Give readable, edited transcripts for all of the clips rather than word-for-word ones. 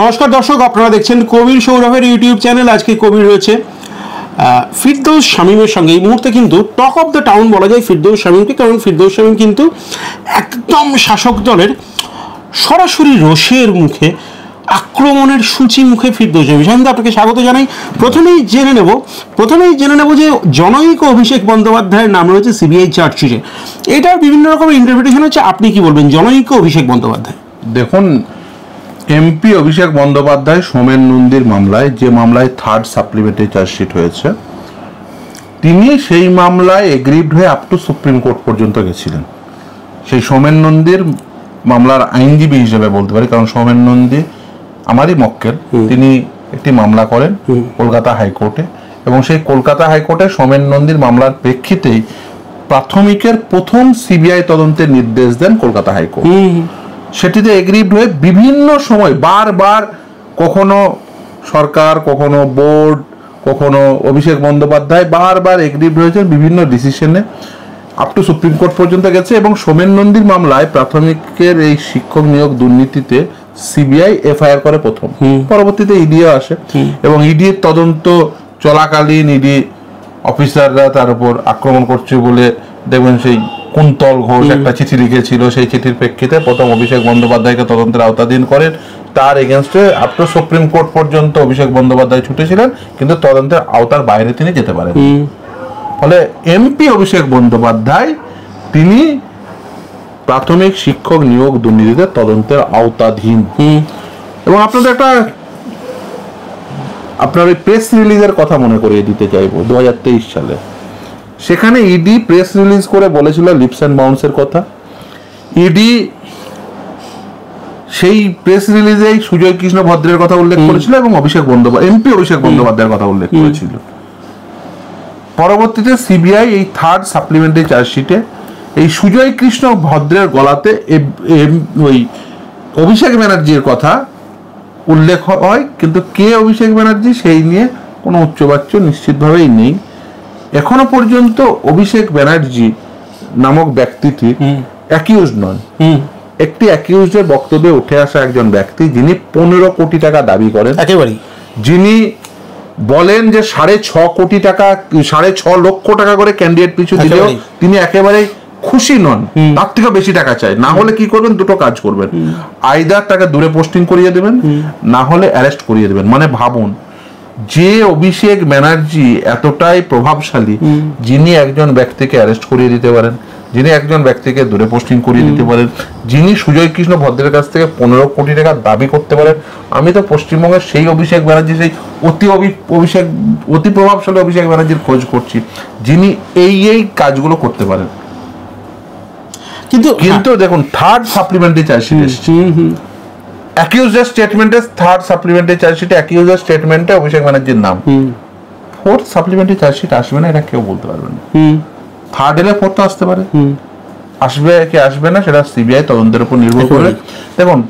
নমস্কার দর্শক, আপনারা দেখছেন কবির সৌরভের ইউটিউব চ্যানেল। আজকে কবির রয়েছে ফিরদৌস শামীমের সঙ্গে। এই মুহূর্তে কিন্তু টক অফ দ্য টাউন বলা যায় ফিরদৌস শামীমকে, কারণ ফিরদৌস শামীম কিন্তু একদম শাসক দলের সরাসরি রোষের মুখে, আক্রমণের সূচি মুখে ফিরদৌস শামীম। শামীম, আপনাকে স্বাগত জানাই। প্রথমেই জেনে নেব যে জনৈক অভিষেক বন্দ্যোপাধ্যায়ের নাম রয়েছে সিবিআই চার্জশিটে। এটার বিভিন্ন রকমের ইন্টারপ্রিটেশন হচ্ছে, আপনি কি বলবেন জনৈক অভিষেক বন্দ্যোপাধ্যায়? দেখুন, এমপি অভিষেক বন্দ্যোপাধ্যায় সোমেন নন্দীর মামলায়, যে মামলায় থার্ড সাপ্লিমেন্টারি চার্জশিট হয়েছে, তিনি সেই মামলায় এগ্রিভড হয়ে আপ টু সুপ্রিম কোর্ট পর্যন্ত গেছিলেন। সেই সোমেন নন্দীর মামলার আইনজীবী হিসেবে বলতে পারি, কারণ সোমেন নন্দী আমারই মক্কেল। তিনি একটি মামলা করেন কলকাতা হাইকোর্টে, এবং সেই কলকাতা হাইকোর্টে সোমেন নন্দীর মামলার প্রেক্ষিতেই প্রাথমিকের প্রথম সিবিআই তদন্তের নির্দেশ দেন কলকাতা হাইকোর্ট। সেটিতে এগ্রিভড হয়ে বিভিন্ন সময় বারবার, কখনো সরকার, কখনো বোর্ড, কখনো অভিষেক বন্দ্যোপাধ্যায় বারবার এগ্রিভড হয়েছেন বিভিন্ন ডিসিশনে, আপ টু সুপ্রিম কোর্ট পর্যন্ত গেছে। এবং সোমেন নন্দীর মামলায় প্রাথমিকের এই শিক্ষক নিয়োগ দুর্নীতিতে সিবিআই এফআইআর করে প্রথম, পরবর্তীতে ইডিও আসে, এবং ইডির তদন্ত চলাকালীন ইডি অফিসাররা তার উপর আক্রমণ করছে বলে দেখবেন সেই কুন্তল ঘোষ একটা চিঠি লিখেছিল। সেই চিঠির প্রেক্ষিতে প্রথম অভিষেক বন্দ্যোপাধ্যায়কে তদন্তের আওতাধীন করেন। তার এগেনস্টে আপ টু সুপ্রিম কোর্ট পর্যন্ত অভিষেক বন্দ্যোপাধ্যায় ছুটেছিলেন, কিন্তু তদন্তের আওতার বাইরে তিনি যেতে পারেন। ফলে এমপি অভিষেক বন্দ্যোপাধ্যায় তিনি প্রাথমিক শিক্ষক নিয়োগ দুর্নীতিতে তদন্তের আওতাধীন। এবং আপনার ওই প্রেস রিলিজের কথা মনে করিয়ে দিতে চাইবো 2023 সালে। সেখানে ইডি প্রেস রিলিজ করে বলেছিল লিপস অ্যান্ড বাউন্সের কথা। ইডি সেই প্রেস রিলিজেই সুজয় কৃষ্ণ ভদ্রের কথা উল্লেখ করেছিল এবং এমপি অভিষেক বন্দ্যোপাধ্যায়ের কথা উল্লেখ করেছিল। পরবর্তীতে সিবিআই এই থার্ড সাপ্লিমেন্টারি চার্জশিটে এই সুজয় কৃষ্ণ ভদ্রের গলাতে ওই অভিষেক ব্যানার্জির কথা উল্লেখ হয়, কিন্তু কে অভিষেক ব্যানার্জি সেই নিয়ে কোনো উচ্চবাচ্য নিশ্চিতভাবেই নেই। এখনো পর্যন্ত অভিষেক ব্যানার্জি নামক ব্যক্তিটি অ্যাকিউজড নন। একটি অ্যাকিউজডের বক্তব্যে উঠে আসা একজন ব্যক্তি, যিনি 15 কোটি টাকা দাবি করেন, একেবারেই যিনি বলেন যে 6.5 লক্ষ টাকা করে ক্যান্ডিডেট পিছু দিলেও তিনি একেবারে খুশি নন, তার থেকে বেশি টাকা চাই। না হলে কি করবেন? দুটো কাজ করবেন, আইদার তাকে দূরে পোস্টিং করিয়ে দেবেন, না হলে অ্যারেস্ট করিয়ে দেবেন। মানে ভাবুন, যে অভিষেক ব্যানার্জি এতটাই প্রভাবশালী, যিনি একজন ব্যক্তিকে অ্যারেস্ট করিয়ে দিতে পারেন, যিনি একজন ব্যক্তিকে দূরে পোস্টিং করিয়ে দিতে পারেন, যিনি সুজয় কৃষ্ণ ভদ্রের কাছ থেকে 15 কোটি টাকা দাবি করতে পারেন। আমি তো পশ্চিমবঙ্গের সেই অভিষেক ব্যানার্জি, সেই অতি প্রভাবশালী অভিষেক ব্যানার্জির খোঁজ করছি, যিনি এই কাজগুলো করতে পারেন। কিন্তু দেখুন, থার্ড সাপ্লিমেন্টারি চার্জশিট এসেছে, অ্যাকিউজড স্টেটমেন্টে, থার্ড সাপ্লিমেন্টারি চার্জশিটে অ্যাকিউজড স্টেটমেন্টে অভিষেক ব্যানার্জির নাম। ফোর্থ সাপ্লিমেন্টারি চার্জশিট আসবে না, এটা কেউ বলতে পারবে না। থার্ড এলে ফোর্থ আসতে পারে, আসবে কি আসবে না সেটা সিবিআই তদন্তের উপর নির্ভর করে। দেখুন,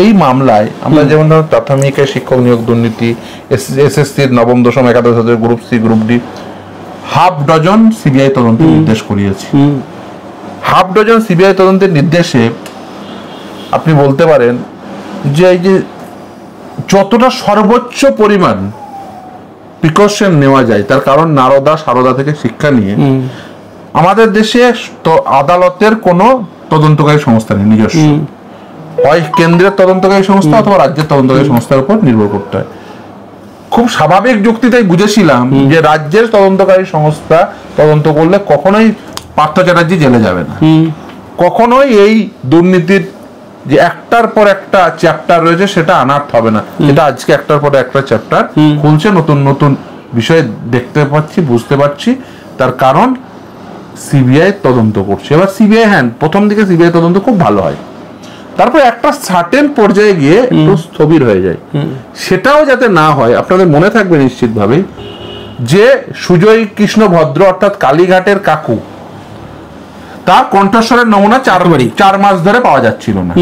এই মামলায় আমরা যেমন ধরুন প্রাথমিক শিক্ষক নিয়োগ দুর্নীতি, এসএসসির নবম, দশম, একাদশ group C, group D, half dozen CBI তদন্তের নির্দেশ করিয়েছি। হাফ ডজন সিবিআই তদন্তের নির্দেশে আপনি বলতে পারেন যে এই যে যতটা সর্বোচ্চ পরিমাণ প্রিকশন নেওয়া যায়, তার কারণ নারদা সারদা থেকে শিক্ষা নিয়ে আমাদের দেশে আদালতের কোনো তদন্তকারী সংস্থা নেই নিজস্ব। হয় কেন্দ্রের তদন্তকারী সংস্থা অথবা রাজ্যের তদন্তকারী সংস্থার উপর নির্ভর করতে হয়। খুব স্বাভাবিক যুক্তিতেই বুঝেছিলাম যে রাজ্যের তদন্তকারী সংস্থা তদন্ত করলে কখনোই পার্থ চ্যাটার্জি জেলে যাবে না, কখনোই এই দুর্নীতির যে একটার পর একটা চ্যাপ্টার রয়েছে সেটা আনার্থ হবে না। এটা আজকে একটার পর একটা চ্যাপ্টার খুলছে, নতুন নতুন বিষয় দেখতে পাচ্ছি, বুঝতে পারছি। তার কারণ সিবিআই তদন্ত করছে। এবার সিবিআই, প্রথম দিকে সিবিআই তদন্ত খুব ভালো হয়, তারপর একটা সার্টেন পর্যায়ে গিয়ে একটু স্থবির হয়ে যায়। সেটাও যাতে না হয়, আপনাদের মনে থাকবে নিশ্চিতভাবে যে সুজয় কৃষ্ণ ভদ্র অর্থাৎ কালীঘাটের কাকু, তার কণ্ঠস্বরের নমুনা 4 মাস ধরে পাওয়া যাচ্ছিল না।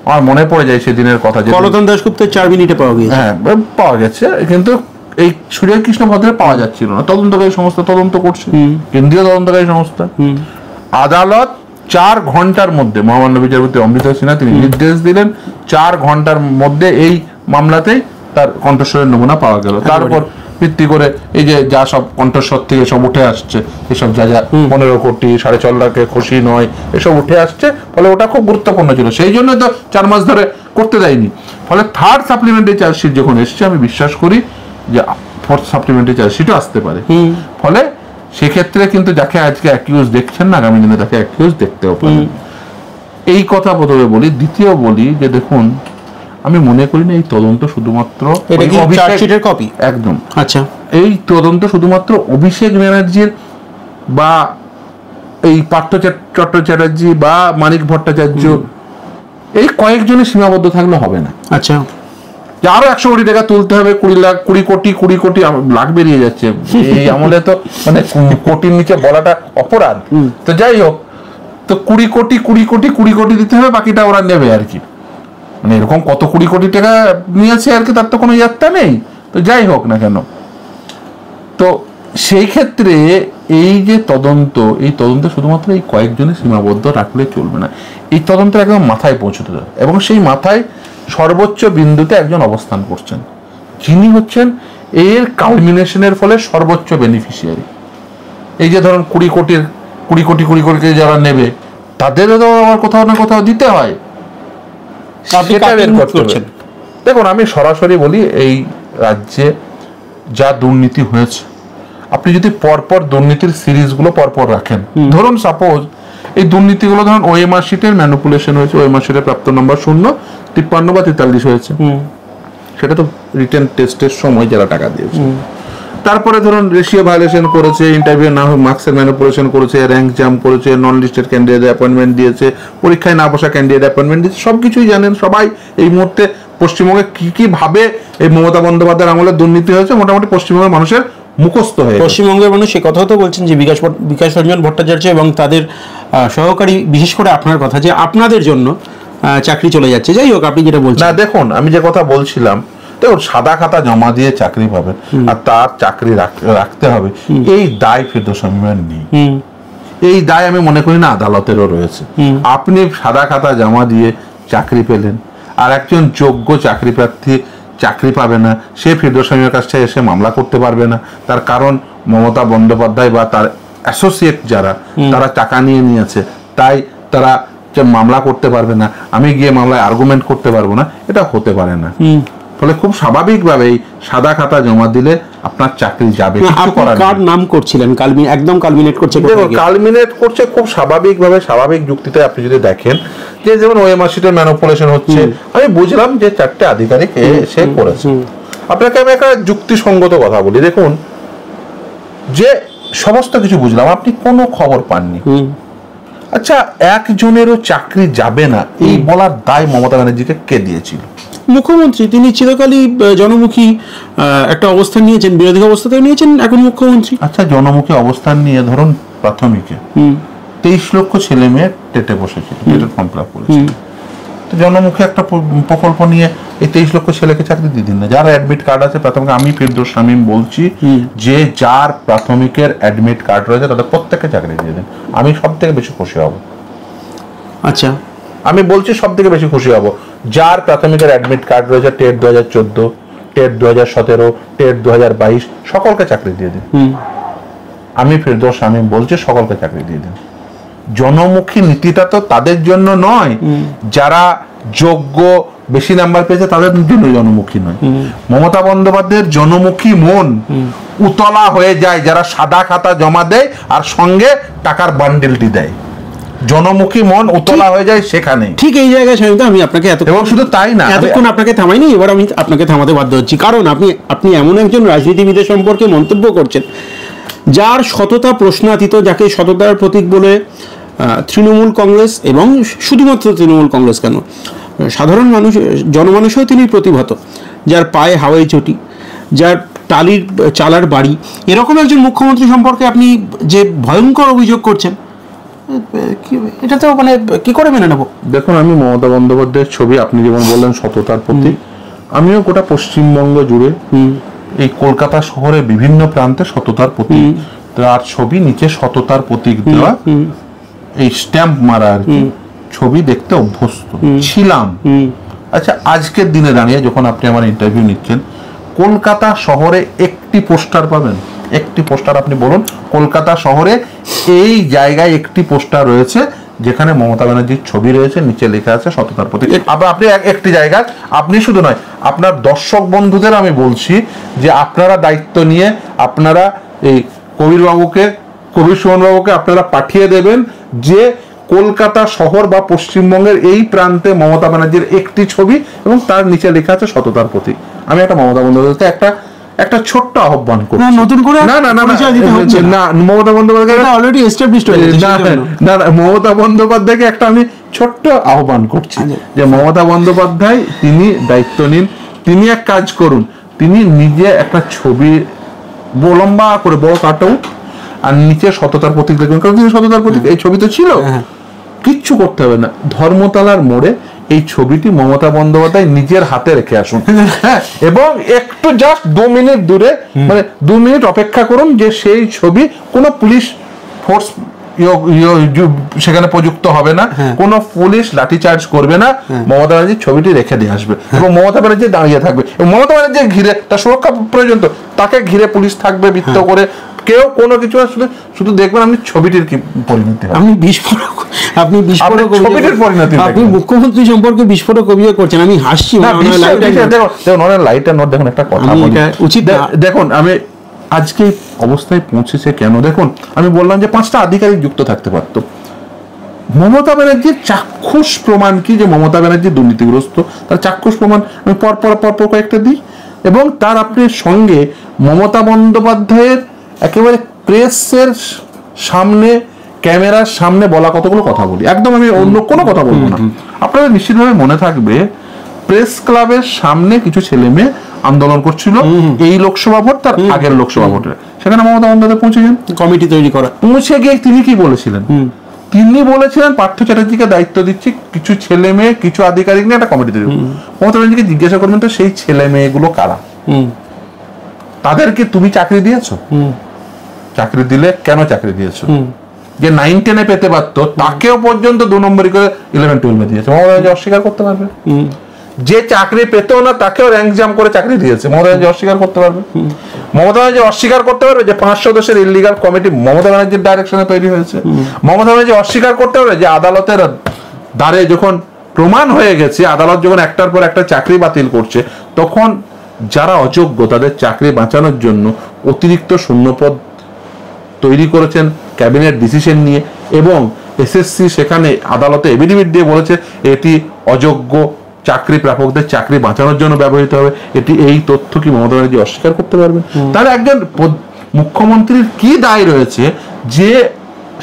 আমার মনে পড়ে যায় সেদিনের কথা, যে কলতন দাশগুপ্তের 4 মিনিটে পাওয়া গেছে। পাওয়া গেছে, কিন্তু এই সুজয় কৃষ্ণ ভদ্রের পাওয়া যাচ্ছিল না। তদন্তকারী সংস্থা তদন্ত করছে, কেন্দ্রীয় তদন্তকারী সংস্থা। আদালত 4 ঘন্টার মধ্যে মহামান্য বিচারপতি অমৃতা সিনহা তিনি নির্দেশ দিলেন 4 ঘন্টার মধ্যে এই মামলাতেই তার কণ্ঠস্বরের নমুনা পাওয়া গেল। তার উপর ভিত্তি করে এই যে যা সব কণ্ঠস্বর থেকে সব উঠে আসছে, এসব যা 15 কোটি 4.5 লাখে খুশি নয়, এসব উঠে আসছে, ফলে ওটা খুব গুরুত্বপূর্ণ ছিল, সেই জন্য তো 4 মাস ধরে করতে দেয়নি। ফলে থার্ড সাপ্লিমেন্টারি চার্জশিট যখন এসছে, আমি বিশ্বাস করি যে ফোর্থ সাপ্লিমেন্টারি চার্জশিটও আসতে পারে। ফলে সেক্ষেত্রে কিন্তু যাকে আজকে অ্যাকিউজ দেখছেন না, আগামী দিনে তাকে অ্যাকিউজ দেখতেও পারেন। এই কথা প্রথমে বলি। দ্বিতীয় বলি যে দেখুন, আমি মনে করি না এই তদন্ত শুধুমাত্র কপি একদম। আচ্ছা, এই তদন্ত শুধুমাত্র অভিষেক ব্যানার্জির বা এই পার্থ চট্টোপাধ্যায় বা মানিক ভট্টাচার্য এই কয়েকজনের সীমাবদ্ধ থাকলে হবে না। আচ্ছা, আরো 100 কোটি টাকা তুলতে হবে, 20 কোটি লাখ বেরিয়ে যাচ্ছে এই আমলে, তো মানে কোটির নিচে বলাটা অপরাধ। তো যাই হোক, তো 20 কোটি দিতে হবে, বাকিটা ওরা নেবে আর কি। মানে এরকম কত 20 কোটি টাকা নিয়েছে আর কি, তার তো কোনো ইয়াত্তা নেই। তো যাই হোক না কেন, তো সেই ক্ষেত্রে এই যে তদন্ত, এই তদন্ত শুধুমাত্র এই কয়েকজনের সীমাবদ্ধ রাখলে চলবে না, এই তদন্তের একদম মাথায় পৌঁছতে হবে। এবং সেই মাথায় সর্বোচ্চ বিন্দুতে একজন অবস্থান করছেন, যিনি হচ্ছেন এর কালমিনেশনের ফলে সর্বোচ্চ বেনিফিশিয়ারি। এই যে ধরুন 20 কোটি যারা নেবে, তাদেরও তো আমার কোথাও না কোথাও দিতে হয়, সেটা বের করতে হবে। দেখুন, আমি সরাসরি বলি, এই রাজ্যে যা দুর্নীতি হয়েছে, আপনি যদি পরপর দুর্নীতির সিরিজগুলো পরপর রাখেন, ধরুন সাপোজ এই দুর্নীতিগুলো ধরুন ওএমআর শিটের ম্যানিপুলেশন হয়েছে, ওএমআর শিটের প্রাপ্ত নম্বর 0, 53 বা 43 হয়েছে, সেটা তো রিটেন টেস্টের সময় যারা টাকা দিয়েছে। তারপরে ধরুন রেশিও ভায়োলেশন করেছে, ইন্টারভিউ না মার্কসের ম্যানিপুলেশন করেছে, র্যাঙ্ক জাম্প করেছে, নন লিস্টেড ক্যান্ডিডেট অ্যাপয়েন্টমেন্ট দিয়েছে, পরীক্ষায় না বসা ক্যান্ডিডেট অ্যাপয়েন্টমেন্ট দিয়েছে, সবকিছুই জানেন সবাই। এই মুহূর্তে পশ্চিমবঙ্গে কি ভাবে এই মমতা বন্দ্যোপাধ্যায়ের আমলে দুর্নীতি হয়েছে, মোটামুটি পশ্চিমবঙ্গের মানুষের মুখস্থ হয়ে। পশ্চিমবঙ্গের মানুষ সে কথাও তো বলছেন যে বিকাশ রঞ্জন ভট্টাচার্য এবং তাদের সহকারী, বিশেষ করে আপনার কথা, যে আপনাদের জন্য চাকরি চলে যাচ্ছে। যাই হোক, আপনি যেটা বলছেন, না দেখুন, আমি যে কথা বলছিলাম, দেখুন সাদা খাতা জমা দিয়ে চাকরি পাবেন আর তার চাকরি রাখতে হবে, এই দায় ফেরদৌস শামীমের নেই। এই দায় আমি মনে করি না আদালতেরও রয়েছে। আপনি সাদা খাতা জমা দিয়ে চাকরি পেলেন, আর একজন যোগ্য চাকরি প্রার্থী চাকরি পাবে না, সে ফেরদৌস শামীমের কাছে এসে মামলা করতে পারবে না। তার কারণ মমতা বন্দ্যোপাধ্যায় বা তার অ্যাসোসিয়েট যারা, তারা টাকা নিয়েছে, তাই তারা মামলা করতে পারবে না, আমি গিয়ে মামলায় আর্গুমেন্ট করতে পারবো না, এটা হতে পারে না। ফলে খুব স্বাভাবিকভাবেই সাদা খাতা জমা দিলে আপনার চাকরি যাবে। কার নাম করছিলেন একদম কালমিনেট করছে? কালমিনেট করছে খুব স্বাভাবিকভাবে, স্বাভাবিক যুক্তিতে। আপনি যদি দেখেন যে যেমন ওএমআর শিটের ম্যানিপুলেশন হচ্ছে, আমি বুঝলাম যে 4টে আধিকারিক সে করেছে। আপনাকে আমি একটা যুক্তিসঙ্গত কথা বলি, দেখুন যে সমস্ত কিছু বুঝলাম, আপনি কোনো খবর পাননি, আচ্ছা একজনেরও চাকরি যাবে না এই বলার দায় মমতা ব্যানার্জিকে কে দিয়েছিল? মুখ্যমন্ত্রী। তিনি চিরকালই জনমুখী একটা অবস্থান নিয়েছেন, বিরোধী অবস্থাতেও নিয়েছেন, এখন মুখ্যমন্ত্রী। আচ্ছা, জনমুখী অবস্থান নিয়ে ধরুন প্রাথমিকে 23 লক্ষ ছেলে মেয়ে টেটে বসেছে, টেটের ফর্ম ফিল আপ করেছে, তো জনমুখী একটা প্রকল্প নিয়ে এই 23 লক্ষ ছেলেকে চাকরি দিয়ে দিন না। যারা অ্যাডমিট কার্ড আছে প্রাথমিক, আমি ফেরদৌস শামীম বলছি যে যার প্রাথমিকের অ্যাডমিট কার্ড রয়েছে তাদের প্রত্যেককে চাকরি দিয়ে দিন, আমি সব থেকে বেশি খুশি হব। আচ্ছা, আমি বলছি সব থেকে বেশি খুশি হব যার প্রাথমিকের অ্যাডমিট কার্ড রয়েছে, টেট 2014, টেট 2017, টেট 2022, সকলকে চাকরি দিয়ে দিন। আমি ফেরদৌস শামীম বলছি সকলকে চাকরি দিয়ে দিন। জনমুখী নীতিটা তো তাদের জন্য নয় যারা যোগ্য, বেশি নাম্বার পেয়েছে তাদের জন্য জনমুখী নয়। মমতা বন্দ্যোপাধ্যায়ের জনমুখী মন উতলা হয়ে যায় যারা সাদা খাতা জমা দেয় আর সঙ্গে টাকার বান্ডেলটি দেয়। জনমুখী মন উতলা হয়ে যায় সেখানে। ঠিক এই জায়গায় আমি আপনাকে এবং শুধু তাই না, এতক্ষণ আপনাকে থামাইনি, এবার আমি আপনাকে থামাতে বাধ্য হচ্ছি, কারণ আপনি এমন একজন রাজনীতিবিদের সম্পর্কে মন্তব্য করছেন যার সততা প্রশ্নাতীত, যাকে সততার প্রতীক বলে তৃণমূল কংগ্রেস, এবং শুধুমাত্র তৃণমূল কংগ্রেস কেন, সাধারণ মানুষ, জনমানুষও তিনি প্রতিভাত, যার পায়ে হাওয়াই চটি, যার টালির চালার বাড়ি, এরকম একজন মুখ্যমন্ত্রী সম্পর্কে আপনি যে ভয়ঙ্কর অভিযোগ করছেন, এটা তো মানে কি করে মেনে নেব? দেখুন, আমি মমতা বন্দ্যোপাধ্যায়ের ছবি, আপনি যেমন বললেন সততার প্রতীক, আমিও গোটা পশ্চিমবঙ্গ জুড়ে এই কলকাতা শহরে বিভিন্ন প্রান্তে সততার প্রতীক, তার ছবি নিচে সততার প্রতীক দেওয়া, এই স্ট্যাম্প মারা আর কি ছবি দেখতে অভ্যস্ত ছিলাম। আচ্ছা, আজকের দিনে দাঁড়িয়ে যখন আপনি আমার ইন্টারভিউ নিচ্ছেন, কলকাতা শহরে একটি পোস্টার পাবেন? একটি পোস্টার আপনি বলুন, কলকাতা শহরে এই জায়গায় একটি পোস্টার রয়েছে যেখানে মমতা ব্যানার্জির ছবি রয়েছে, নিচে লেখা আছে সততার প্রতীক। আপনি একটি জায়গায়, আপনি শুধু নয়, আপনার দর্শক বন্ধুদের আমি বলছি যে আপনারা দায়িত্ব নিয়ে আপনারা এই কবির সুমন বাবুকে আপনারা পাঠিয়ে দেবেন যে কলকাতা শহর বা পশ্চিমবঙ্গের এই প্রান্তে মমতা ব্যানার্জির একটি ছবি এবং তার নিচে লেখা আছে সততার প্রতীক। আমি একটা মমতা বন্দ্যোপাধ্যায়কে একটা ছোট্ট আহ্বান করছি, নতুন করে না মমতা বন্দ্যোপাধ্যায় অলরেডি এস্টাবলিশড হয়ে গেছে, না মমতা বন্দ্যোপাধ্যায়কে একটা আমি ছোট্ট আহ্বান করছি যে মমতা বন্দ্যোপাধ্যায় তিনি দায়িত্ব নিন, তিনি এক কাজ করুন, তিনি নিজে একটা ছবি লম্বা করে বড় কাটআউট আর নিচে সততার প্রতীক লিখবেন, কারণ তিনি সততার প্রতীক, এই ছবি তো ছিল, কিচ্ছু করতে হবে না। ধর্মতলার মোড়ে এই ছবিটি মমতা বন্দ্যোপাধ্যায় নিজের হাতে রেখে আসুন, হ্যাঁ, এবং একটু জাস্ট 2 মিনিট দূরে, মানে 2 মিনিট অপেক্ষা করুন যে সেই ছবি কোনো পুলিশ ফোর্স সেখানে প্রযুক্ত হবে না, কোনো পুলিশ লাঠিচার্জ করবে না, মমতা ব্যানার্জির ছবিটি রেখে দিয়ে আসবে এবং মমতা ব্যানার্জি দাঁড়িয়ে থাকবে এবং মমতা ব্যানার্জির ঘিরে তার সুরক্ষা প্রয়োজন, তো তাকে ঘিরে পুলিশ থাকবে বৃত্ত করে, কেউ কোনো কিছু আসলে শুধু দেখবেন আপনি ছবিটির কি পরিণতি হয়। আপনি ছবিটির পরিণতি, আপনি মুখ্যমন্ত্রী সম্পর্কে বিস্ফোরক অভিযোগ করছেন, আমি হাসছি। লাইটার নোট দেখুন, একটা কথা উচিত দেখুন, আমি আজকে অবস্থায় পৌঁছেছে কেন দেখুন, আমি বললাম যে 5টা আধিকারিক যুক্ত থাকতে পারতো। মমতা ব্যানার্জির চাক্ষুষ প্রমাণ কি যে মমতা ব্যানার্জি দুর্নীতিগ্রস্ত, তার চাক্ষুষ প্রমাণ আমি পরপর কয়েকটা দিই, এবং তার আপনি সঙ্গে মমতা বন্দ্যোপাধ্যায়ের একেবারে প্রেসের সামনে, ক্যামেরার সামনে বলা কতগুলো কথা বলি, একদম আমি অন্য কোনো কথা বলবো না। আপনাদের নিশ্চিতভাবে মনে থাকবে প্রেস ক্লাবের সামনে কিছু ছেলে মেয়ে আন্দোলন করছিল এই লোকসভা ভোট, তার আগের লোকসভা ভোটে, সেখানে মমতা বন্দ্যোপাধ্যায় পৌঁছেছেন, কমিটি তৈরি করা, পৌঁছে গিয়ে তিনি কি বলেছিলেন? তিনি বলেছিলেন পার্থ চ্যাটার্জিকে দায়িত্ব দিচ্ছি, কিছু ছেলে মেয়ে, কিছু আধিকারিক নিয়ে একটা কমিটি তৈরি। মমতা ব্যানার্জিকে জিজ্ঞাসা করবেন তো সেই ছেলে মেয়েগুলো কারা, তাদেরকে তুমি চাকরি দিয়েছো? চাকরি দিলে কেন চাকরি দিয়েছো? যে 9-10-এ পেতে পারতো তাকেও পর্যন্ত 2 নম্বরই করে 11-12-এ দিয়েছে, মমতা ব্যানার্জি অস্বীকার করতে পারবে? যে চাকরি পেতো না তাকেও র্যাঙ্ক জাম্প করে চাকরি দিয়েছে, মমতা ব্যানার্জি অস্বীকার করতে পারবে? মমতা ব্যানার্জি অস্বীকার করতে পারবে যে 5 সদস্যের ইলিগাল কমিটি মমতা ব্যানার্জির ডাইরেকশনে তৈরি হয়েছে? মমতা ব্যানার্জি অস্বীকার করতে পারবে যে আদালতের দ্বারে যখন প্রমাণ হয়ে গেছে, আদালত যখন একটার পর একটা চাকরি বাতিল করছে, তখন যারা অযোগ্য তাদের চাকরি বাঁচানোর জন্য অতিরিক্ত শূন্যপদ তৈরি করেছেন ক্যাবিনেট ডিসিশন নিয়ে, এবং এসএসসি সেখানে আদালতে এফিডেভিট দিয়ে বলেছে এটি অযোগ্য চাকরি প্রাপকদের চাকরি বাঁচানোর জন্য ব্যবহৃত হবে। এই তথ্য কি মমতা ব্যানার্জি অস্বীকার করতে পারবেন? তাহলে একজন মুখ্যমন্ত্রীর কি দায় রয়েছে যে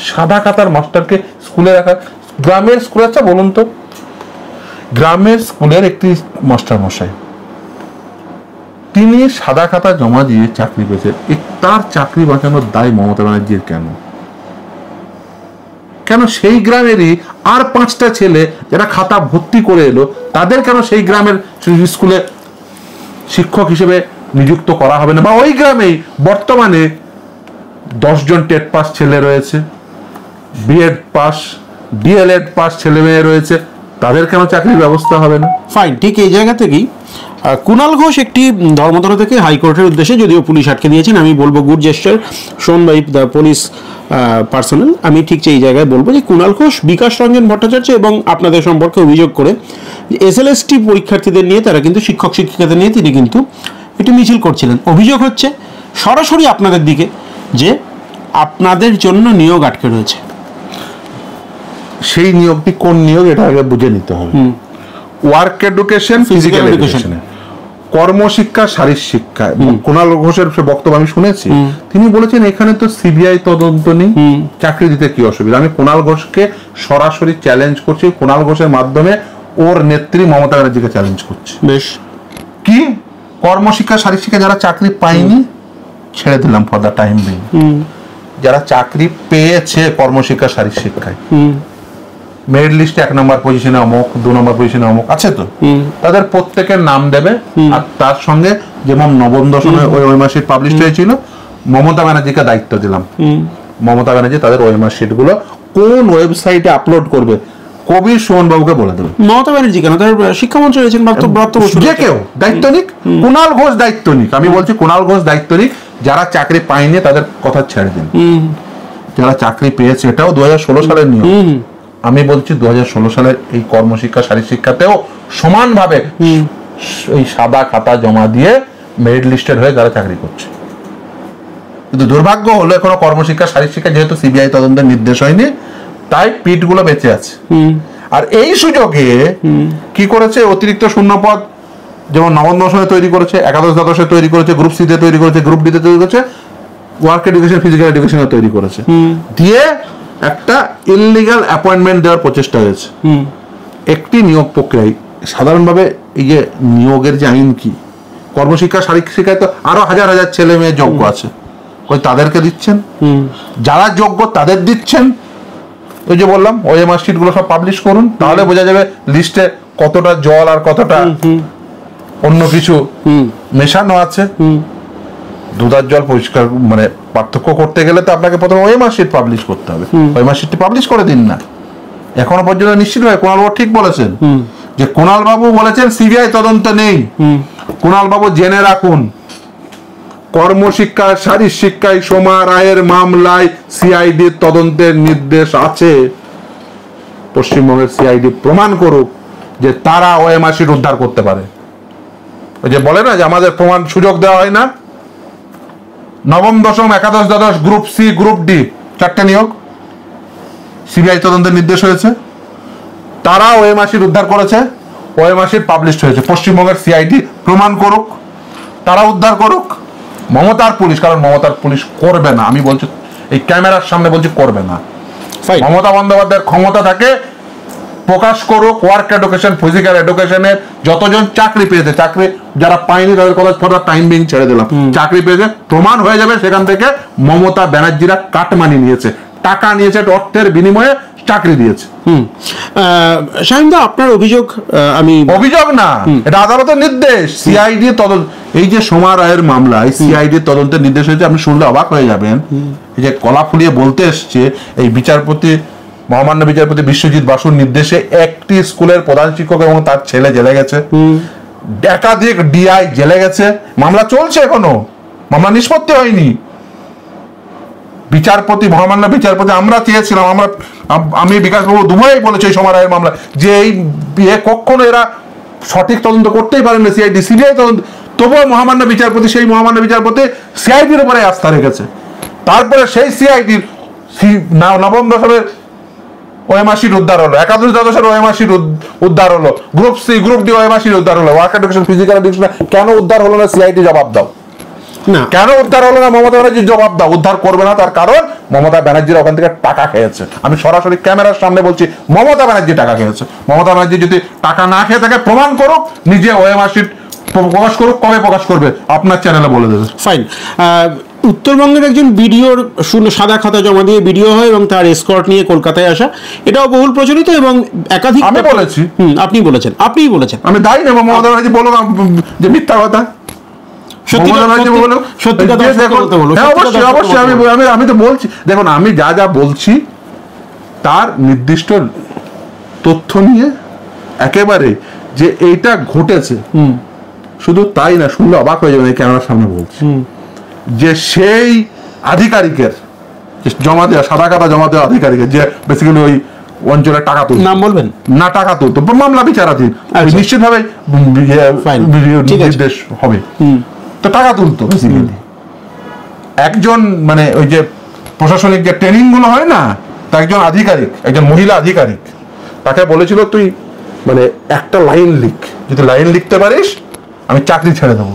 সাদা খাতার মাস্টারকে স্কুলে রাখা? গ্রামের স্কুল, আচ্ছা বলুন তো, গ্রামের স্কুলের একটি মাস্টার মশাই, তিনি সাদা খাতা জমা দিয়ে চাকরি পেয়েছেন, তার চাকরি বাঁচানোর দায় মমতা ব্যানার্জির কেন? কেন সেই গ্রামেরই আর 5টা ছেলে যারা খাতা ভর্তি করে এলো, তাদের কেন সেই গ্রামের স্কুলে শিক্ষক হিসেবে নিযুক্ত করা হবে না? বা ওই গ্রামেই বর্তমানে 10 জন টেট পাস ছেলে রয়েছে, বিএড পাস, ডিএলএড পাস ছেলে মেয়ে রয়েছে, তাদের কেন চাকরির ব্যবস্থা হবে না? ফাইন, ঠিক এই জায়গা থেকেই কুণাল ঘোষ একটি ধর্মতলা থেকে হাইকোর্টের উদ্দেশ্যে, যদিও পুলিশ আটকে দিয়েছেন, আমি বলবো good gesture shown by the police personnel, আমি ঠিক সেই জায়গায় বলবো যে কুণাল ঘোষ বিকাশ রঞ্জন ভট্টাচার্য এবং আপনাদের সম্পর্কে অভিযোগ করে এসএলএসটি পরীক্ষার্থীদের নিয়ে, তারা কিন্তু শিক্ষক শিক্ষিকাদের নিয়ে তিনি কিন্তু একটি মিছিল করছিলেন। অভিযোগ হচ্ছে সরাসরি আপনাদের দিকে যে আপনাদের জন্য নিয়োগ আটকে রয়েছে। সেই নিয়োগটি কোন নিয়োগ এটা আগে বুঝে নিতে হবে। ওয়ার্ক এডুকেশন, ফিজিক্যাল এডুকেশন, কর্মশিক্ষা, শারীরিক শিক্ষা। কুণাল ঘোষের বক্তব্য আমি শুনেছি, তিনি বলেছেন এখানে তো সিবিআই তদন্ত নেই, চাকরি দিতে কি অসুবিধা? আমি কুণাল ঘোষকে সরাসরি চ্যালেঞ্জ করছি, কুণাল ঘোষের মাধ্যমে ওর নেত্রী মমতা ব্যানার্জিকে চ্যালেঞ্জ করছি। বেশ, কি কর্মশিক্ষা, শারীরিক শিক্ষা যারা চাকরি পায়নি ছেড়ে দিলাম ফর দ্য টাইম বিং, যারা চাকরি পেয়েছে কর্মশিক্ষা শারীরিক শিক্ষায়, মেরিট লিস্টে 1 নম্বর পজিশনে অমুক, 2 নম্বর পজিশনে অমুক আছে, তো তাদের প্রত্যেকের নাম দেবে, আর তার সঙ্গে যেমন নবম দশমে ওই মার্কশিট পাবলিশ হয়েছিল, মমতা ব্যানার্জিকে দায়িত্ব দিলাম, মমতা ব্যানার্জি তাদের ওই মার্কশিট গুলো কোন ওয়েবসাইটে আপলোড করবে, কবির সুমন বাবুকে বলে দেবে। মমতা ব্যানার্জি কেন, তার শিক্ষামন্ত্রী রয়েছেন, ব্রাত্য বসু, যে কেউ দায়িত্ব নিক, কুণাল ঘোষ দায়িত্ব নিক, আমি বলছি কুণাল ঘোষ দায়িত্ব নিক। যারা চাকরি পায়নি তাদের কথা ছেড়ে দিন, যারা চাকরি পেয়েছে, এটাও 2016 সালের নিয়ম। আমি বলছি 2016 সালের এই কর্মশিক্ষা শারীরিক শিক্ষাতেও সমানভাবে এই সাদা খাতা জমা দিয়ে মেরিট লিস্টেড হয়ে যারা চাকরি করছে। কিন্তু দুর্ভাগ্য হলো এখনো কর্মশিক্ষা শারীরিক শিক্ষা যেহেতু সিবিআই তদন্তের নির্দেশ হয়নি, তাই পিঠগুলো বেঁচে আছে। আর এই সুযোগে কি করেছে, অতিরিক্ত শূন্যপদ যেমন নবম দশমে তৈরি করেছে, একাদশ দ্বাদশে তৈরি করেছে, গ্রুপ সি তে তৈরি করেছে, গ্রুপ ডি তে তৈরি করেছে, ওয়ার্ক এডুকেশন ফিজিক্যাল এডুকেশনে তৈরি করেছে, দিয়ে একটা ইললিগাল অ্যাপয়েন্টমেন্ট দেওয়ার প্রচেষ্টা হয়েছে। একটি নিয়োগ প্রক্রিয়ায় সাধারণভাবে এই যে নিয়োগের যে আইন কি, কর্মশিক্ষা শারীরিক শিক্ষায় তো আরো হাজার হাজার ছেলে মেয়ে যোগ্য আছে, ওই তাদেরকে দিচ্ছেন, যারা যোগ্য তাদের দিচ্ছেন। ওই যে বললাম ওএমআর শিট গুলো সব পাবলিশ করুন, তাহলে বোঝা যাবে লিস্টে কতটা জল আর কতটা অন্য কিছু মেশানো আছে। দুধ আর জল পরিষ্কার মানে পার্থক্য করতে গেলে তো আপনাকে প্রথমে ওএমআর শিট পাবলিশ করতে হবে। ওএমআর শিটটি পাবলিশ করে দিন না। এখনো পর্যন্ত নিশ্চিত ভাবে কুণাল বাবু ঠিক বলেছেন, যে কুণাল বাবু বলেছেন সিবিআই তদন্ত নেই। কুণাল বাবু জেনে রাখুন, কর্মশিক্ষা শারীরিক শিক্ষায় সোমা রায়ের মামলায় সিআইডি তদন্তের নির্দেশ আছে। পশ্চিমবঙ্গের সিআইডি প্রমাণ করুক যে তারা ওএমআর শিট উদ্ধার করতে পারে। ওই যে বলে না যে আমাদের প্রমাণ সুযোগ দেওয়া হয় না। নবম দশম একাদশ দ্বাদশ গ্রুপ সি গ্রুপ ডি 4টে নিয়োগ সিবিআই তদন্তের নির্দেশ হয়েছে, তারা ওএমআর শিট উদ্ধার করেছে, ওএমআর শিট পাবলিশ হয়েছে। পশ্চিমবঙ্গের সিআইডি প্রমাণ করুক, তারা উদ্ধার করুক। মমতার পুলিশ, কারণ মমতার পুলিশ করবে না, আমি বলছি এই ক্যামেরার সামনে বলছি করবে না। মমতা বন্দ্যোপাধ্যায়ের ক্ষমতা থাকে, প্রকাশ করুক ওয়ার্ক এডুকেশন ফিজিক্যাল এডুকেশনের যতজন চাকরি পেয়েছে, চাকরি যারা পায়নি তাদের কথা ফর টাইম বিং ছেড়ে দিলাম, চাকরি পেয়েছে প্রমাণ হয়ে যাবে সেখান থেকে মমতা ব্যানার্জিরা কাটমানি নিয়েছে, টাকা নিয়েছে, অর্থের বিনিময়ে চাকরি দিয়েছে। শাহিনদা আপনার অভিযোগ, আমি অভিযোগ না, এটা আদালতের নির্দেশ। সিআইডি তদন্ত, এই যে সোমা রায়ের মামলায় সিআইডি তদন্তের নির্দেশ হয়েছে, আপনি শুনলে অবাক হয়ে যাবেন। এই যে কলা ফুলিয়ে বলতে এসছে, এই বিচারপতি মহামান্য বিচারপতি বিশ্বজিৎ বাসুর নির্দেশে একটি স্কুলের প্রধান শিক্ষক এবং তার ছেলে জেলে গেছে, একাধিক ডিআই জেলে গেছে, মামলা চলছে, এখনো মামলা নিষ্পত্তি হয়নি। বিচারপতি মহামান্য বিচারপতি আমরা চেয়েছিলাম, আমি বিকাশবাবু দুভাই বলেছি এই সোমা রায়ের মামলা, যে এই কখনো এরা সঠিক তদন্ত করতেই পারেন না, সিআইডি সিবিআই তদন্ত, তবুও মহামান্য বিচারপতি সেই মহামান্য বিচারপতি সিআইডির উপরে আস্থা রেখেছে। তারপরে সেই সিআইডির নবম দশমের ওএমআর শিট উদ্ধার হলো, একাদশ দ্বাদশের ওএমআর শিট উদ্ধার হলো, group C group D OMR sheet উদ্ধার হলো, ওয়ার্ক এডুকেশন ফিজিক্যাল এডুকেশন কেন উদ্ধার হলো না? সিআইডি জবাব দাও না, কেন উদ্ধার হলো না? মমতা ব্যানার্জির জবাব দাও। উদ্ধার করবে না তার কারণ মমতা ব্যানার্জির ওখান থেকে টাকা খেয়েছে। আমি সরাসরি ক্যামেরার সামনে বলছি, মমতা ব্যানার্জি টাকা খেয়েছে। মমতা ব্যানার্জি যদি টাকা না খেয়ে থাকে প্রমাণ করুক, নিজে ওএমআর শিট প্রকাশ করুক, কবে প্রকাশ করবে আপনার চ্যানেলে বলে দেবে। ফাইন। উত্তরবঙ্গের একজন বিডিওর সাদা খাতা জমা দিয়ে বিডিও হয় এবং তার এসকর্ট নিয়ে কলকাতায় আসা, এটাও বহুল প্রচলিত এবং একাধিক, আমি বলেছি, আপনি বলেছেন, আপনিই বলেছেন, আমি দায়ী নেব। মমতা ব্যানার্জি বলুক যে মিথ্যা কথা, আমি তো বলছি, দেখুন আমি যা যা বলছি তার নির্দিষ্ট তথ্য নিয়ে একেবারে যে এইটা ঘটেছে, শুধু তাই না, শুনলে অবাক হয়ে যাবেন, এই ক্যামেরার সামনে বলছি, যে সেই আধিকারিকের জমা দেওয়া সাদা খাতা জমা দেওয়া আধিকারিকের, যে বেসিক্যালি ওই অঞ্চলে টাকা তুলতো, নাম বলবেন না, টাকা তুলতো, মামলা বিচারাধীন, নিশ্চিত ভাবে নির্দেশ হবে, তো টাকা তুলতো বেসিক্যালি একজন, মানে ওই যে প্রশাসনিক যে ট্রেনিং গুলো হয় না, তা একজন আধিকারিক, একজন মহিলা আধিকারিক, তাকে বলেছিল তুই মানে একটা লাইন লিখ, যদি লাইন লিখতে পারিস আমি চাকরি ছেড়ে দেবো।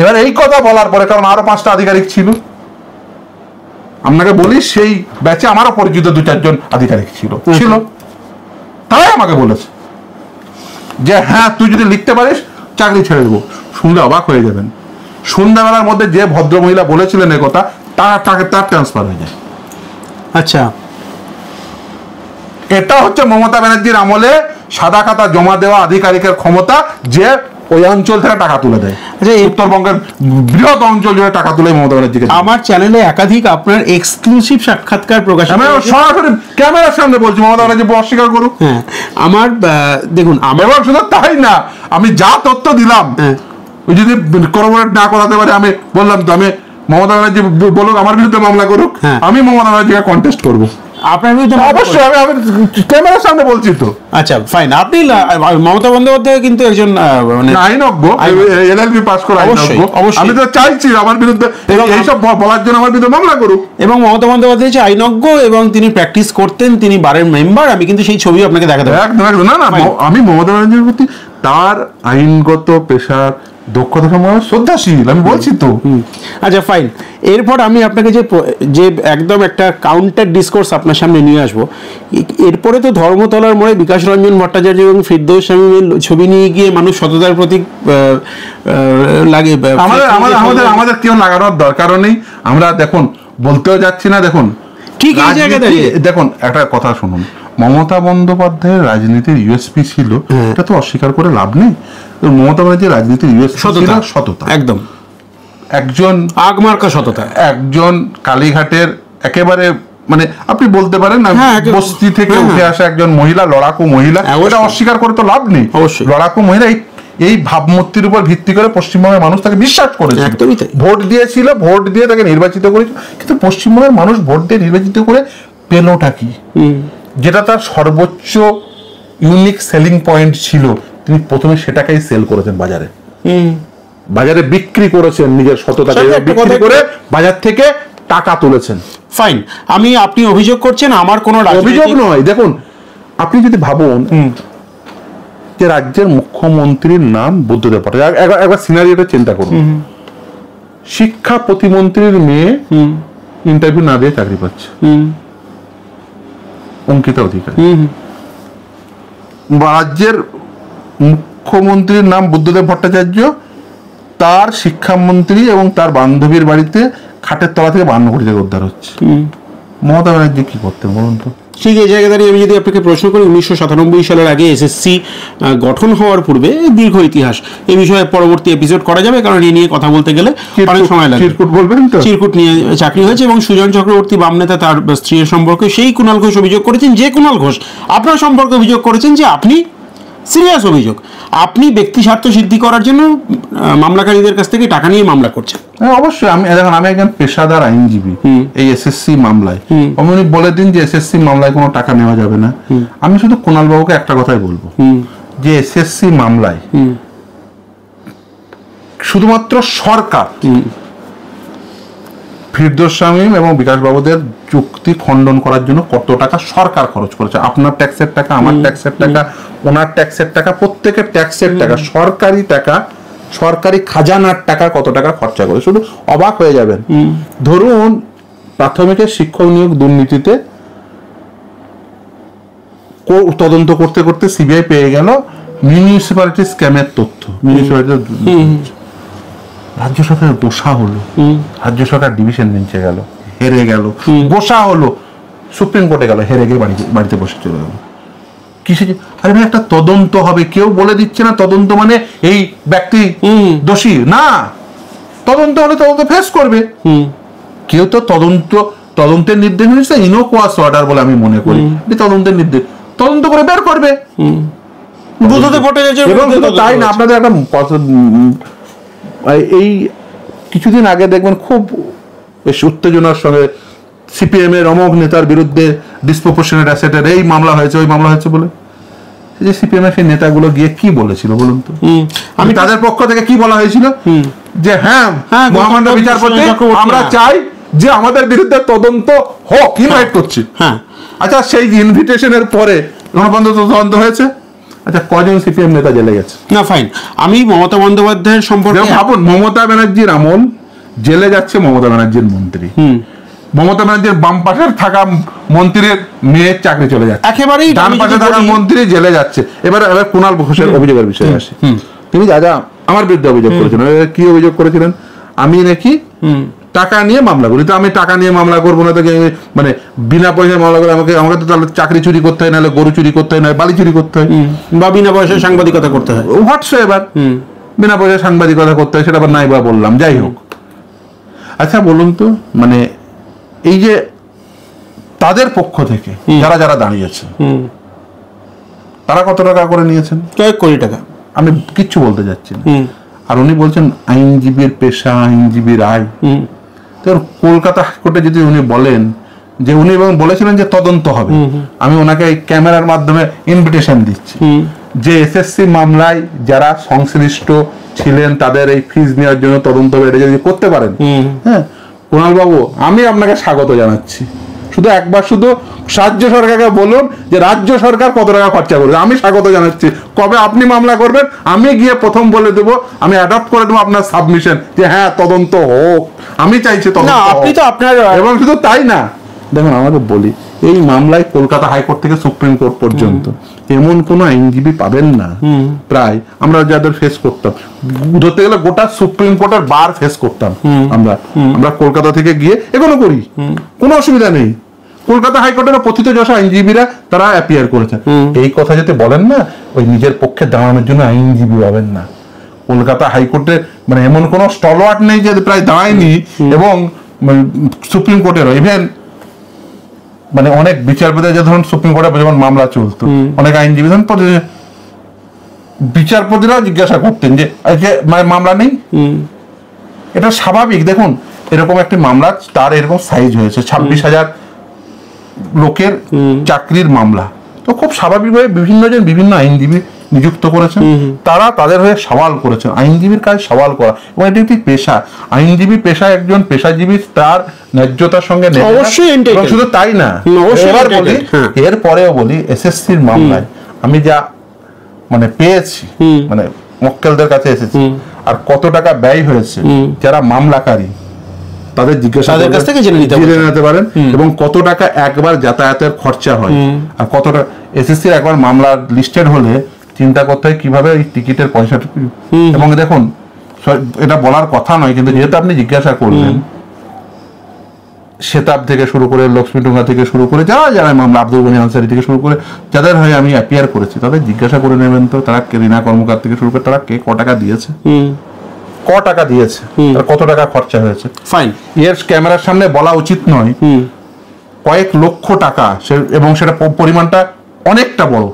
এবার এই কথা বলার পরে, কারণ আরো 5টা আধিকারিক ছিল, আপনাকে বলি সেই ব্যাচে আমারও পরিচিত 2-4 জন আধিকারিক ছিল, তাই আমাকে বলেছে যে হ্যাঁ তুই যদি লিখতে পারিস চাকরি ছেড়ে দেবো। শুনলে অবাক হয়ে যাবেন, সন্ধ্যাবেলার মধ্যে যে ভদ্র মহিলা বলেছিলেন এ কথা, তার ট্রান্সফার হয়ে যায়। আচ্ছা, এটা হচ্ছে মমতা ব্যানার্জির আমলে সাদা খাতা জমা দেওয়া আধিকারিকের ক্ষমতা, যে ওই অঞ্চল থেকে টাকা তুলে দেয়। আচ্ছা, উত্তরবঙ্গের বৃহৎ অঞ্চল জুড়ে টাকা তুলে মমতা ব্যানার্জিকে। আমার চ্যানেলে একাধিক আপনার এক্সক্লুসিভ সাক্ষাৎকার প্রকাশ, আমি সরাসরি ক্যামেরার সামনে বলছি মমতা ব্যানার্জি অস্বীকার করুক। হ্যাঁ, আমার দেখুন, আমার শুধু তাই না, আমি যা তথ্য দিলাম ওই যদি কর্পোরেট না করাতে পারে, আমি বললাম তো, আমি মমতা ব্যানার্জি বলুক আমার বিরুদ্ধে মামলা করুক, আমি মমতা ব্যানার্জিকে কন্টেস্ট করবো আপনার বিরুদ্ধে। অবশ্যই, আমি ক্যামেরার সামনে বলছি তো। আচ্ছা ফাইন, আপনি মমতা বন্দ্যোপাধ্যায় কিন্তু একজন আইনজ্ঞ, এলএলবি পাস করা আইনজ্ঞ। আমি তো চাইছি আমার বিরুদ্ধে এইসব বলার জন্য আমার বিরুদ্ধে মামলা করুক। এবং মমতা বন্দ্যোপাধ্যায় হচ্ছে আইনজ্ঞ এবং তিনি প্র্যাকটিস করতেন, তিনি বারের মেম্বার। আমি কিন্তু সেই ছবি আপনাকে দেখাতে পারি। একদম একদম। না না, আমি মমতা ব্যানার্জির প্রতি তার আইনগত পেশার দক্ষতা সম্পর্কে শ্রদ্ধাশীল, আমি বলছি তো। আচ্ছা ফাইন, এরপর আমি আপনাকে যে একদম একটা কাউন্টার ডিসকোর্স আপনার সামনে নিয়ে আসবো। এরপরে তো ধর্মতলার মোড়ে বিকাশ রঞ্জন ভট্টাচার্য এবং ফিরদৌস শামীমের ছবি নিয়ে গিয়ে মানুষ সততার প্রতীক লাগে। আমাদের কেউ লাগানোর দরকার নেই। আমরা দেখুন বলতেও যাচ্ছি না। দেখুন ঠিক এই জায়গায় দাঁড়িয়ে দেখুন একটা কথা শুনুন, মমতা বন্দ্যোপাধ্যায়ের রাজনীতির ইউএসপি ছিল, এটা তো অস্বীকার করে লাভ নেই। মমতা ব্যানার্জির রাজনীতির ইউএসপি ছিল সততা, একদম একজন আগমার্কা সততা। একজন কালীঘাটের একেবারে মানে আপনি বলতে পারেন না, বস্তি থেকে উঠে আসা একজন মহিলা, লড়াকু মহিলা, ওটা অস্বীকার করে তো লাভ নেই। অবশ্যই লড়াকু মহিলা, এই ভাবমূর্তির উপর ভিত্তি করে পশ্চিমবঙ্গের মানুষ তাকে বিশ্বাস করেছে, ভোট দিয়েছিল, ভোট দিয়ে তাকে নির্বাচিত করেছিল। কিন্তু পশ্চিমবঙ্গের মানুষ ভোট দিয়ে নির্বাচিত করে পেলোটা কি, যেটা তার সর্বোচ্চ ইউনিক সেলিং পয়েন্ট ছিল, তিনি প্রথমে সেটাকেই সেল করেছেন বাজারে, বাজারে বিক্রি করেছেন, নিজের সততাকে বিক্রি করে বাজার থেকে টাকা তুলেছেন। ফাইন, আপনি অভিযোগ করছেন, আমার কোনো অভিযোগ নয়। দেখুন, আপনি যদি ভাবুন যে রাজ্যের মুখ্যমন্ত্রীর নাম বুদ্ধদেব ভট্টাচার্য, একবার সিনারিওটা চিন্তা করুন। শিক্ষা প্রতিমন্ত্রীর মেয়ে ইন্টারভিউ না দিয়ে চাকরি পাচ্ছে, অঙ্কিতা অধিকারী। রাজ্যের মুখ্যমন্ত্রীর নাম বুদ্ধদেব ভট্টাচার্য, তার শিক্ষামন্ত্রী এবং তার বান্ধবীর বাড়িতে খাটের তলা থেকে 52 কোটি টাকা উদ্ধার হচ্ছে। মমতা ব্যানার্জি কি করতেন বলুন তো? ঠিক এই জায়গায় দাঁড়িয়ে আমি যদি আপনাকে প্রশ্ন করি, 1997 সালের আগে এসএসসি গঠন হওয়ার পূর্বে দীর্ঘ ইতিহাস, এই বিষয়ে পরবর্তী এপিসোড করা যাবে, কারণ এই নিয়ে কথা বলতে গেলে অনেক সময় লাগে। চিরকুট বলবেন তো? চিরকুট নিয়ে চাকরি হয়েছে এবং সুজন চক্রবর্তী বাম নেতা তার স্ত্রীর সম্পর্কে সেই কুণাল ঘোষ অভিযোগ করেছেন, যে কুণাল ঘোষ আপনার সম্পর্কে অভিযোগ করেছেন যে আপনি সিরিয়াস অভিযোগ, আপনি ব্যক্তি স্বার্থ সিদ্ধি করার জন্য মামলাকারীদের কাছ থেকে টাকা নিয়ে মামলা করছেন। অবশ্যই, আমি একজন পেশাদার আইনজীবী। এই এসএসসি মামলায় উনি বলে দিন যে এসএসসি মামলায় কোনো টাকা নেওয়া যাবে না। আমি শুধু কুণাল বাবুকে একটা কথাই বলবো, যে এসএসসি মামলায় শুধুমাত্র সরকার ফিরদৌস শামীম এবং বিকাশ বাবুদের চুক্তি খণ্ডন করার জন্য কত টাকা সরকার খরচ করেছে। আপনার ট্যাক্সের টাকা, আমার ট্যাক্সের টাকা, ওনার ট্যাক্সের টাকা, প্রত্যেকের ট্যাক্সের টাকা, সরকারি টাকা, সরকারি খাজানার টাকা কত টাকা খরচা করে, শুধু অবাক হয়ে যাবেন। ধরুন প্রাথমিকের শিক্ষক নিয়োগ দুর্নীতিতে তদন্ত করতে করতে সিবিআই পেয়ে গেল মিউনিসিপ্যালিটি স্ক্যামের তথ্য। মিউনিসিপ্যালিটি রাজ্য সরকারের গোসা হলো, রাজ্য সরকার ডিভিশন বেঞ্চে গেল, হেরে গেল, গোসা হলো, সুপ্রিম কোর্টে গেল, হেরে গিয়ে বাড়িতে বসে চলে গেল। কিসে? আরে ভাই, একটা তদন্ত হবে, কেউ বলে দিচ্ছে না তদন্ত মানে এই ব্যক্তি দোষী না, তদন্ত হলে তদন্ত ফেস করবে। কেউ তো তদন্তের নির্দেশ নিচ্ছে, ইনোকুয়াস অর্ডার বলে আমি মনে করি, তদন্তের নির্দেশ, তদন্ত করে বের করবে। তাই না, আপনাদের একটা এই কিছুদিন আগে দেখবেন খুব উত্তেজনার সঙ্গে সিপিএম এর অমোঘ নেতার বিরুদ্ধে ডিসপ্রপোর্শনেট অ্যাসেটের এই মামলা হয়েছে, ওই মামলা হয়েছে বলে যে সিপিএম এর সেই নেতাগুলো গিয়ে কি বলেছিল বলুন তো? আমি তাদের পক্ষ থেকে কি বলা হয়েছিল যে হ্যাঁ মহামান্য বিচারপতি, আমরা চাই যে আমাদের বিরুদ্ধে তদন্ত হোক, ইনভাইট করছি। আচ্ছা, সেই ইনভিটেশনের পরে তদন্ত হয়েছে। আচ্ছা, কজন সিপিএম নেতা জেলে গেছে? না ফাইন, আমি মমতা বন্দ্যোপাধ্যায়ের সম্পর্কে ভাবুন, মমতা ব্যানার্জির আমল জেলে যাচ্ছে মমতা ব্যানার্জির মন্ত্রী, মমতা ব্যানার্জির বাম পাশের থাকা মন্ত্রীর মেয়ের চাকরি চলে যাচ্ছে, একেবারেই ডান পাশে থাকা মন্ত্রী জেলে যাচ্ছে। এবার কুণাল ঘোষের অভিযোগের বিষয়ে আসে। তিনি যা আমার বিরুদ্ধে অভিযোগ করেছিলেন, কি অভিযোগ করেছিলেন? আমি নাকি টাকা নিয়ে মামলা করি। তো আমি টাকা নিয়ে মামলা করবো না, তাকে মানে বিনা পয়সায় মামলা করে আমাকে তো তাহলে চাকরি চুরি করতে হয়, নাহলে গরু চুরি করতে হয়, নাহলে বালি চুরি করতে হয়, বা বিনা পয়সায় সাংবাদিকতা করতে হয়, হোয়াটসঅ্যাপ। বিনা পয়সায় সাংবাদিকতা করতে হয়, সেটা আবার নাই বা বললাম, যাই হোক। আচ্ছা বলুন তো, মানে এই যে তাদের পক্ষ থেকে যারা যারা দাঁড়িয়েছে তারা কত টাকা করে নিয়েছেন? কয়েক কোটি টাকা, আমি কিচ্ছু বলতে যাচ্ছি না। আর উনি বলছেন আইনজীবীর পেশা, আইনজীবীর আয়। তো কলকাতা হাইকোর্টে যদি উনি বলেন যে, উনি এবং বলেছিলেন যে তদন্ত হবে, আমি ওনাকে এই ক্যামেরার মাধ্যমে ইনভিটেশন দিচ্ছি যে এসএসসি মামলায় যারা সংশ্লিষ্ট ছিলেন তাদের এই ফিজ নেওয়ার জন্য তদন্ত হবে, এটা যদি করতে পারেন, হ্যাঁ কুণাল বাবু আমি আপনাকে স্বাগত জানাচ্ছি। শুধু একবার শুধু রাজ্য সরকারকে বলুন যে রাজ্য সরকার কত টাকা খরচা করবে, আমি স্বাগত জানাচ্ছি। কবে আপনি মামলা করবেন, আমি গিয়ে প্রথম বলে দেবো, আমি অ্যাডপ্ট করে দেবো আপনার সাবমিশন যে হ্যাঁ তদন্ত হোক, আমি চাইছি তদন্ত। আপনি তো আপনার, এবং শুধু তাই না, দেখুন আমাকে বলি, এই মামলায় কলকাতা হাইকোর্ট থেকে সুপ্রিম কোর্ট পর্যন্ত এমন কোন আইনজীবী পাবেন না, প্রায় আমরা যাদের ফেস করতাম, ধরতে গেলে গোটা সুপ্রিম কোর্টের বার ফেস করতাম আমরা কলকাতা থেকে গিয়ে, এখনো করি, কোনো অসুবিধা নেই। কলকাতা হাইকোর্টের পথিত যশা আইনজীবীরা তারা অ্যাপিয়ার করেছেন। এই কথা যাতে বলেন না, ওই নিজের পক্ষে দাঁড়ানোর জন্য আইনজীবী পাবেন না। কলকাতা হাইকোর্টে মানে এমন কোন স্টলওয়ার্ড নেই যে প্রায় দাঁড়ায়নি, এবং সুপ্রিম কোর্টের ইভেন মানে অনেক বিচারপতি, যে ধরুন সুপ্রিম কোর্টে যখন মামলা চলতো, অনেক আইনজীবী বিচারপতিরাও জিজ্ঞাসা করতেন যে মামলা নেই। এটা স্বাভাবিক। দেখুন এরকম একটি মামলা, তার এরকম সাইজ হয়েছে 26,000 লোকের চাকরির মামলা, তো খুব স্বাভাবিকভাবে বিভিন্ন জন বিভিন্ন আইনজীবী নিযুক্ত করেছেন, তারা তাদের হয়ে সওয়াল করেছেন। আইনজীবীর কাজ সওয়াল করা, এবং এটি একটি পেশা। আইনজীবী পেশা, একজন পেশাজীবী তার ন্যায্যতার সঙ্গে শুধু তাই না, এরপরেও বলি এসএসসির মামলায় আমি যা মানে পেয়েছি, মানে মক্কেলদের কাছে এসেছি, আর কত টাকা ব্যয় হয়েছে যারা মামলাকারী তাদের জিজ্ঞাসা জেনে নিতে পারেন, এবং কত টাকা একবার যাতায়াতের খরচা হয়, আর কত টাকা এসএসসির একবার মামলা লিস্টেড হলে চিন্তা করতে হয় কিভাবে এই টিকিটের পয়সাটা। এবং দেখুন এটা বলার কথা নয়, কিন্তু যেহেতু আপনি জিজ্ঞাসা করলেন, শেতাব থেকে শুরু করে, লক্ষ্মীডুঙ্গা থেকে শুরু করে, যারা যারা মামলা, আব্দুল গনি আনসারি থেকে শুরু করে, যাদের হয়ে আমি অ্যাপিয়ার করেছি, তাদের জিজ্ঞাসা করে নেবেন তো তারা রিনা কর্মকার থেকে শুরু করে তারা কে ক টাকা দিয়েছে, কত টাকা খরচা হয়েছে। ফাইন, এর ক্যামেরার সামনে বলা উচিত নয় কয়েক লক্ষ টাকা, এবং সেটা পরিমাণটা অনেকটা বড়,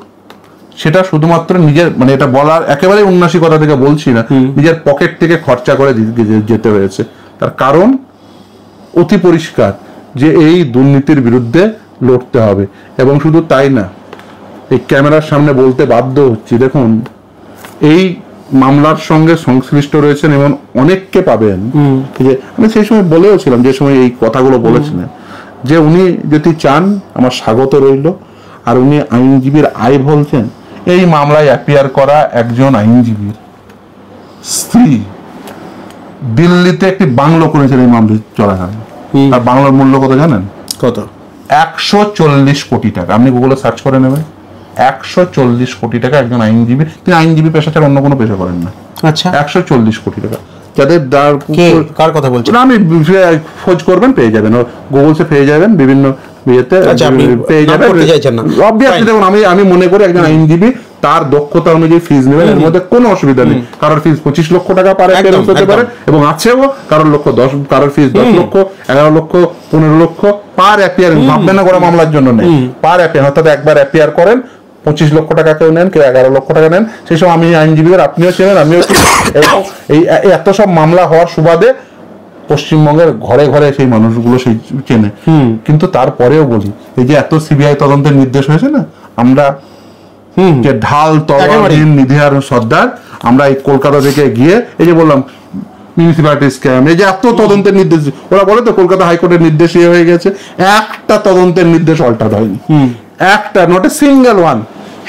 সেটা শুধুমাত্র নিজের মানে এটা বলার একেবারে উন্নাসিকতা থেকে বলছি না, নিজের পকেট থেকে খরচা করে যেতে হয়েছে। তার কারণ অতি পরিষ্কার যে এই দুর্নীতির বিরুদ্ধে লড়তে হবে। এবং শুধু তাই না, এই ক্যামেরার সামনে বলতে বাধ্য হচ্ছি, দেখুন এই মামলার সঙ্গে সংশ্লিষ্ট রয়েছেন এবং অনেককে পাবেন। যে আমি সেই সময় বলেও ছিলাম, যে সময় এই কথাগুলো বলেছিলেন, যে উনি যদি চান আমার স্বাগত রইল। আর উনি আইনজীবীর আয় বলছেন, এই মামলায় অ্যাপিয়ার করা একজন আইনজীবীর স্ত্রী দিল্লিতে একটি বাংলো করেছেন এই মামলা চলাকালীন। আর বাংলার মূল্য কত জানেন? কত? 140 কোটি টাকা। আপনি গুগলে সার্চ করে নেবেন, 140 কোটি টাকা একজন আইনজীবী। তিনি আইনজীবী পেশা ছাড়া অন্য কোনো পেশা করেন না। আচ্ছা, 140 কোটি টাকা। যাদের কার কথা বলছেন আমি খোঁজ করবেন, পেয়ে যাবেন, গুগলসে পেয়ে যাবেন, বিভিন্ন পেয়ে যাবেন। অবভিয়াসলি দেখুন, আমি মনে করি একজন আইনজীবী তার দক্ষতা অনুযায়ী ফিজ নেবেন, এর মধ্যে কোনো অসুবিধা নেই। কারোর ফিজ 25 লক্ষ টাকা পার অ্যাপিয়ারেন্স হতে পারে, এবং আছেও কারোর লক্ষ 10, কারোর ফিজ 10 লক্ষ, 11 লক্ষ, 15 লক্ষ পার অ্যাপিয়ারেন্স। ভাববেন না করে মামলার জন্য নেই, পার অ্যাপিয়ারেন্স। অর্থাৎ একবার অ্যাপিয়ার করেন, 25 লক্ষ টাকা কেউ নেন, কেউ 11 লক্ষ টাকা নেন। সেই সব আমি আইনজীবীদের, আপনিও চেনেন, আমিও এই এত সব মামলা হওয়ার সুবাদে পশ্চিমবঙ্গের ঘরে ঘরে সেই মানুষগুলো সেই চেনে। কিন্তু তারপরেও বলি, এই যে এত সিবিআই তদন্তের নির্দেশ হয়েছে না, আমরা যে ঢাল তলোয়ার নিধি আর সর্দার, আমরা এই কলকাতা থেকে গিয়ে এই যে বললাম মিউনিসিপ্যালিটি স্ক্যাম, এই যে এত তদন্তের নির্দেশ, ওরা বলে তো কলকাতা হাইকোর্টের নির্দেশ হয়ে গেছে, একটা তদন্তের নির্দেশ অল্টার হয়নি, একটা, নট এ সিঙ্গেল ওয়ান।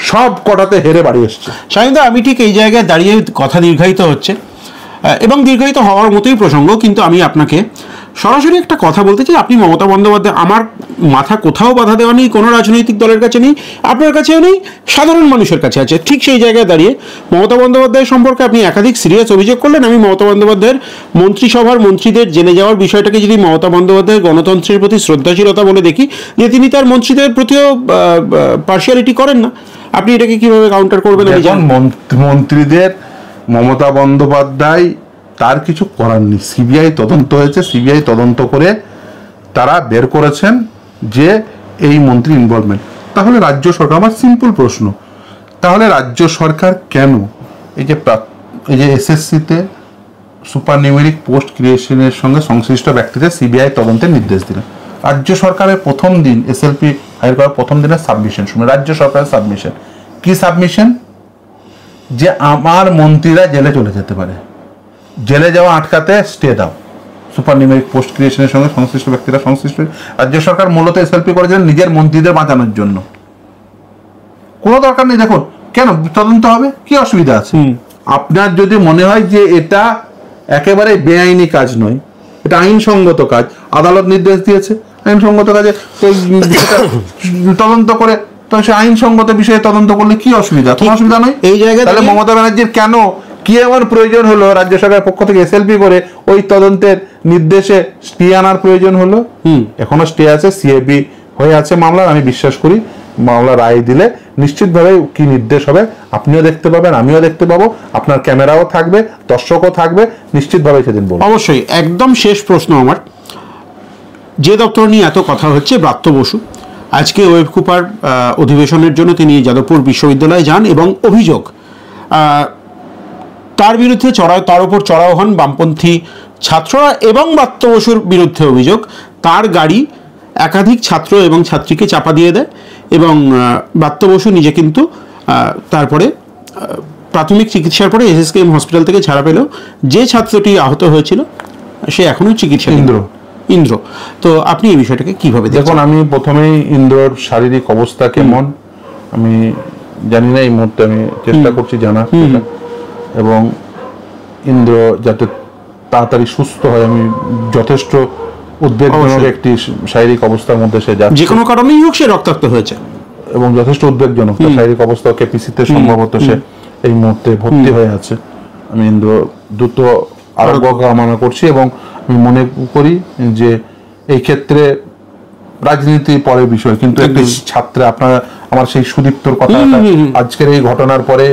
সব কটাতে হেরে বাড়ি এসছে। শাহিনদা, আমি ঠিক এই জায়গায় দাঁড়িয়ে কথা দীর্ঘায়িত হচ্ছে এবং দীর্ঘায়িত হওয়ার মতোই প্রসঙ্গ, কিন্তু আমি আপনাকে সরাসরি একটা কথা বলতে চাই। আপনি মমতা বন্দ্যোপাধ্যায়, আমার মাথা কোথাও বাধা দেওয়া নেই, কোনো রাজনৈতিক দলের কাছে নেই, আপনার কাছেও নেই, সাধারণ মানুষের কাছে আছে। ঠিক সেই জায়গায় দাঁড়িয়ে মমতা বন্দ্যোপাধ্যায় সম্পর্কে আপনি একাধিক সিরিয়াস অভিযোগ করলেন। আমি মমতা বন্দ্যোপাধ্যায়ের মন্ত্রিসভার মন্ত্রীদের জেনে যাওয়ার বিষয়টাকে যদি মমতা বন্দ্যোপাধ্যায়ের গণতন্ত্রের প্রতি শ্রদ্ধাশীলতা বলে দেখি, যে তিনি তার মন্ত্রীদের প্রতিও পার্শিয়ালিটি করেন না, আপনি এটাকে কিভাবে কাউন্টার করবেন? মন্ত্রীদের মমতা বন্দ্যোপাধ্যায় তার কিছু করার নেই। সিবিআই তদন্ত হয়েছে, সিবিআই তদন্ত করে তারা বের করেছেন যে এই মন্ত্রী ইনভলভমেন্ট। তাহলে রাজ্য সরকার, আমার সিম্পল প্রশ্ন, তাহলে রাজ্য সরকার কেন এই যে এসএসসিতে সুপার নিউমেরিক পোস্ট ক্রিয়েশনের সঙ্গে সংশ্লিষ্ট ব্যক্তিদের সিবিআই তদন্তের নির্দেশ দিলেন? রাজ্য সরকারের প্রথম দিন এসএলপি হায়ার করার প্রথম দিনের সাবমিশন শুনে, রাজ্য সরকারের সাবমিশন কি সাবমিশন? যে আমার মন্ত্রীরা জেলে চলে যেতে পারে, জেলে যাওয়া আটকাতে স্টে দাও। সুপার নিউমেরিক পোস্ট ক্রিয়েশনের সঙ্গে সংশ্লিষ্ট ব্যক্তিরা সংশ্লিষ্ট। রাজ্য সরকার মূলত এসএলপি করেছিলেন নিজের মন্ত্রীদের বাঁচানোর জন্য, কোনো দরকার নেই। দেখুন কেন তদন্ত হবে, কি অসুবিধা আছে? আপনার যদি মনে হয় যে এটা একেবারে বেআইনি কাজ নয়, এটা আইনসঙ্গত কাজ, আদালত নির্দেশ দিয়েছে আইনসঙ্গত কাজে, তো তদন্ত করে, তো সে আইনসঙ্গত বিষয়ে তদন্ত করলে কি অসুবিধা? কোনো অসুবিধা নয় এই জায়গায়। তাহলে মমতা ব্যানার্জির কেন কি এমন প্রয়োজন হলো রাজ্য সরকারের পক্ষ থেকে এসএলপি করে ওই তদন্তের নির্দেশে স্টে আনার প্রয়োজন হলো? এখনো স্টে আছে, সিএবি হয়ে আছে মামলার। আমি বিশ্বাস করি মামলা রায় দিলে নিশ্চিতভাবে কি নির্দেশ হবে আপনিও দেখতে পাবেন, আমিও দেখতে পাবো, আপনার ক্যামেরাও থাকবে, দর্শকও থাকবে, নিশ্চিতভাবে সেদিন বলবো। অবশ্যই। একদম শেষ প্রশ্ন আমার, যে দপ্তর নিয়ে এত কথা হচ্ছে, ব্রাত্য বসু আজকে ওয়েব কুপার অধিবেশনের জন্য তিনি যাদবপুর বিশ্ববিদ্যালয়ে যান এবং অভিযোগ তার বিরুদ্ধে তার উপর চড়াও হন বামপন্থী ছাত্ররা এবং ব্রাত্য বসুর বিরুদ্ধে অভিযোগ তার গাড়ি একাধিক ছাত্র এবং ছাত্রীকে চাপা দিয়ে দেয় এবং ব্রাত্য বসু নিজে কিন্তু তারপরে প্রাথমিক চিকিৎসার পরে এসএসকেএম হসপিটাল থেকে ছাড়া পেলেও যে ছাত্রটি আহত হয়েছিল সে এখনও চিকিৎসা। ইন্দ্র, তো আপনি এই বিষয়টাকে কিভাবে দেখুন? আমি প্রথমেই ইন্দ্রর শারীরিক অবস্থা কেমন আমি জানি না, এই মুহূর্তে আমি চেষ্টা করছি জানার, এবং ইন্দ্র যাতে তাড়াতাড়ি সুস্থ হয়। আমি যথেষ্ট উদ্বেগজনক একটি শারীরিক অবস্থার মধ্যে সে যাচ্ছে, যে কোনো কারণেই হোক সে রক্তাক্ত হয়েছে এবং যথেষ্ট উদ্বেগজনক তার শারীরিক অবস্থা। কেপিসিতে সম্ভবত সে এই মুহূর্তে ভর্তি হয়ে আছে। আমি ইন্দ্র দ্রুত আরোগ্য কামনা করছি এবং আমি মনে করি যে এই ক্ষেত্রে রাজনীতি পরের বিষয়, কিন্তু একটি ছাত্র, আপনারা আমার সেই সুদীপ্তর কথা আজকের এই ঘটনার পরে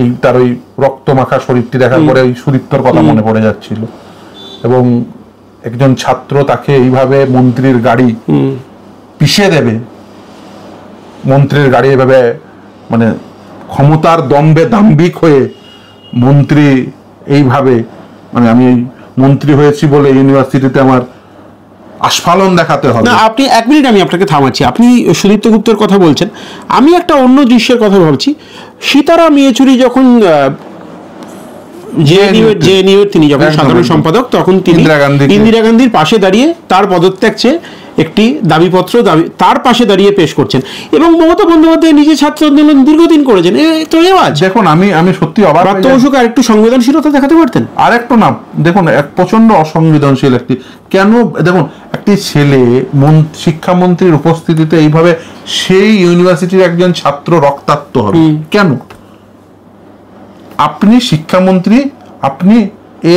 এই তার ওই রক্ত মাখা শরীরটি দেখার পরে ওই সুদীপ্তর কথা মনে পড়ে যাচ্ছিল, এবং একজন ছাত্র তাকে এইভাবে মন্ত্রীর গাড়ি পিষে দেবে, মন্ত্রীর গাড়ি এভাবে মানে ক্ষমতার দম্ভে দাম্ভিক হয়ে মন্ত্রী এইভাবে, মানে আমি মন্ত্রী হয়েছি বলে ইউনিভার্সিটিতে আমার আস্ফালন দেখাতে হবে না। আপনি এক মিনিট, আমি আপনাকে থামাচ্ছি। আপনি সুদীপ্ত গুপ্তের কথা বলছেন, আমি একটা অন্য দৃশ্যের কথা ভাবছি। সীতারাম ইয়েচুরি যখন জেএনইউ তিনি যখন সাধারণ সম্পাদক, তখন তিনি ইন্দিরা গান্ধীর পাশে দাঁড়িয়ে তার পদত্যাগ চেয়ে একটি দাবিপত্র তার পাশে দাঁড়িয়ে পেশ করছেন, এবং মমতা বন্দ্যোপাধ্যায় নিজে ছাত্র আন্দোলন দীর্ঘদিন করেছেন। তো রেওয়াজ। দেখুন আমি সত্যি অবাক, ব্রাত্য বসুকে আরেকটু সংবেদনশীলতা দেখাতে পারতেন। আর একটু না, দেখুন এক প্রচন্ড অসংবেদনশীল একটি, কেন দেখুন একটি ছেলে শিক্ষামন্ত্রীর উপস্থিতিতে এইভাবে সেই ইউনিভার্সিটির একজন ছাত্র রক্তাক্ত হবে কেন? আপনি শিক্ষামন্ত্রী, আপনি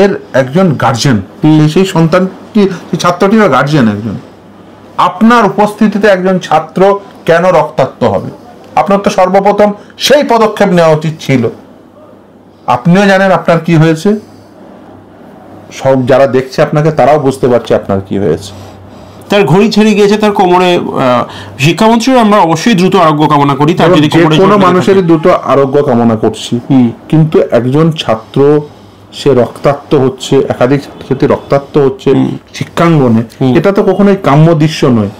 এর একজন গার্জেন, সেই সন্তানটি, সেই ছাত্রটির গার্জেন একজন, আপনার উপস্থিতিতে একজন ছাত্র কেন রক্তাক্ত হবে? আপনার তো সর্বপ্রথম সেই পদক্ষেপ নেওয়া উচিত ছিল। আপনিও জানেন আপনার কি হয়েছে, সব যারা দেখছে আপনাকে তারাও বুঝতে পারছে আপনার কি হয়েছে। তার ঘড়ি ছেড়ে গিয়েছে তার কোমরে। শিক্ষামন্ত্রীর আমরা অবশ্যই দ্রুত আরোগ্য কামনা করি, তার যদি কোনো মানুষেরই দ্রুত আরোগ্য কামনা করছি, কিন্তু একজন ছাত্র সে রক্তাক্ত হচ্ছে, একাধিক ছাত্রছাত্রী রক্তাক্ত হচ্ছে শিক্ষাঙ্গনে, এটা তো কখনোই কাম্য দৃশ্য নয়।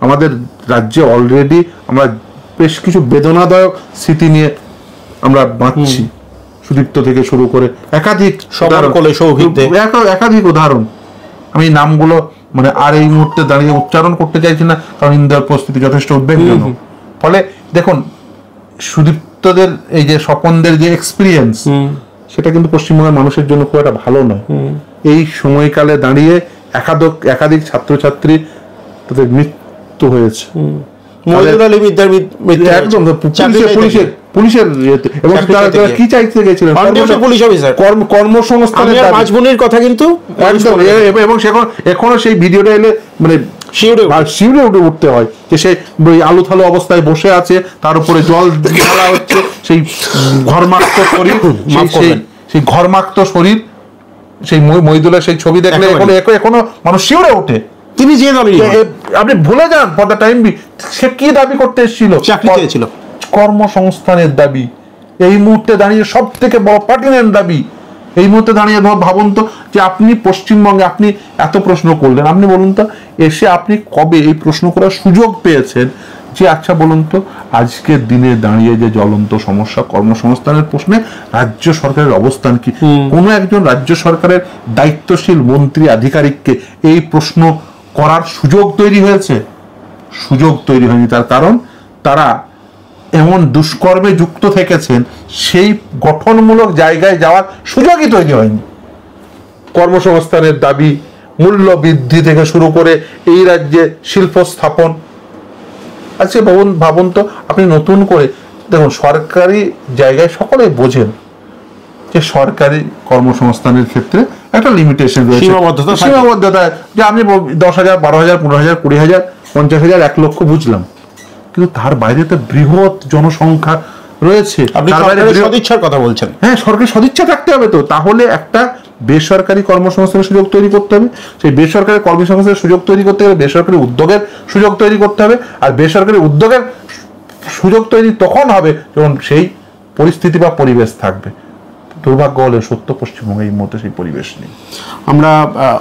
আমাদের রাজ্যে অলরেডি আমরা বেশ কিছু বেদনাদায়ক স্মৃতি নিয়ে আমরা বাঁচছি, সুদীপ্ত থেকে শুরু করে একাধিক উদাহরণ। আমি নামগুলো মানে আর এই মুহূর্তে দাঁড়িয়ে উচ্চারণ করতে চাইছি না, কারণ ইন্দ্রের পরিস্থিতি যথেষ্ট উদ্বেগজনক। ফলে দেখুন সুদীপ্তদের এই যে স্বপনদের যে এক্সপিরিয়েন্স, সেটা কিন্তু পশ্চিমবঙ্গের মানুষের জন্য খুব একটা ভালো নয়। এই সময়কালে দাঁড়িয়ে একাধিক ছাত্রছাত্রী তাদের মৃত্যু হয়েছে, একদম পুলিশের, এবং কি চাইতে গেছিলেন কর্মসংস্থানের কথা, কিন্তু এবং এখনো সেই ভিডিওটা এলে মানে শিউরে উঠতে হয় যে সে আলু থালু অবস্থায় বসে আছে, তার উপরে জল ঢালা হচ্ছে, সেই ঘরমাক্ত সেই ঘরমাক্ত শরীর, সেই মইদুলের সেই ছবি দেখলে এখনো মানুষ শিউরে ওঠে। তিনি যে দলের, আপনি ভুলে যান ফর দ্য টাইম বি সে কি দাবি করতে এসেছিল, চাকরি চেয়েছিল, কর্মসংস্থানের দাবি। এই মুহূর্তে দাঁড়িয়ে সব থেকে বড় পার্টিনেন্ট দাবি। এই মুহূর্তে দাঁড়িয়ে ভাবুন তো যে আপনি পশ্চিমবঙ্গে আপনি এত প্রশ্ন করলেন, আপনি বলুন তো এসে আপনি কবে এই প্রশ্ন করার সুযোগ পেয়েছেন যে আচ্ছা বলুন তো আজকের দিনে দাঁড়িয়ে যে জ্বলন্ত সমস্যা কর্মসংস্থানের প্রশ্নে রাজ্য সরকারের অবস্থান কি? কোনো একজন রাজ্য সরকারের দায়িত্বশীল মন্ত্রী আধিকারিককে এই প্রশ্ন করার সুযোগ তৈরি হয়েছে? সুযোগ তৈরি হয়নি। তার কারণ তারা এমন দুষ্কর্মে যুক্ত থেকেছেন, সেই গঠনমূলক জায়গায় যাওয়ার সুযোগই তৈরি হয়নি। কর্মসংস্থানের দাবি, মূল্য বৃদ্ধি থেকে শুরু করে এই রাজ্যে শিল্প স্থাপন। আচ্ছা ভাবুন তো আপনি নতুন করে দেখুন, সরকারি জায়গায় সকলে বোঝেন যে সরকারি কর্মসংস্থানের ক্ষেত্রে একটা লিমিটেশন রয়েছে, সীমাবদ্ধতা, যে আমি 10,000, 12,000, 15,000, 20,000, 50,000, 1 লক্ষ বুঝলাম, কিন্তু তার বাইরে তো বৃহৎ জনসংখ্যা রয়েছে। সদিচ্ছার কথা বলছেন। হ্যাঁ, সরকারি সদিচ্ছা থাকতে হবে তো। তাহলে একটা বেসরকারি কর্মসংস্থানের সুযোগ তৈরি করতে হবে। সেই বেসরকারি কর্মসংস্থানের সুযোগ তৈরি করতে হবে, বেসরকারি উদ্যোগের সুযোগ তৈরি করতে হবে। আর বেসরকারি উদ্যোগের সুযোগ তৈরি তখন হবে যখন সেই পরিস্থিতি বা পরিবেশ থাকবে। দুর্ভাগ্য হলে সত্য পশ্চিমবঙ্গে এই মুহূর্তে সেই পরিবেশ নেই। আমরা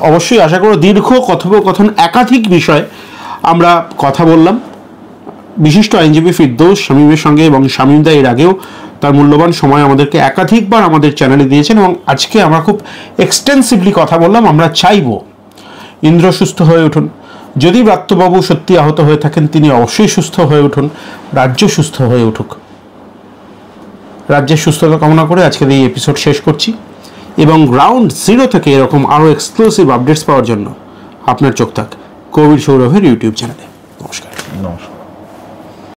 অবশ্যই আশা করব দীর্ঘ কথোপকথন, একাধিক বিষয় আমরা কথা বললাম বিশিষ্ট আইনজীবী ফিরদৌস শামীমের সঙ্গে, এবং শামীম দা এর আগেও তার মূল্যবান সময় আমাদেরকে একাধিকবার আমাদের চ্যানেলে দিয়েছেন, এবং আজকে আমরা খুব এক্সটেন্সিভলি কথা বললাম। আমরা চাইব ইন্দ্র সুস্থ হয়ে উঠুন, যদি ব্রাত্যবাবু সত্যি আহত হয়ে থাকেন তিনি অবশ্যই সুস্থ হয়ে উঠুন, রাজ্য সুস্থ হয়ে উঠুক। রাজ্যের সুস্থতা কামনা করে আজকের এই এপিসোড শেষ করছি, এবং গ্রাউন্ড জিরো থেকে এরকম আরও এক্সক্লুসিভ আপডেটস পাওয়ার জন্য আপনার চোখ থাক কবির সৌরভের ইউটিউব চ্যানেলে। নমস্কার।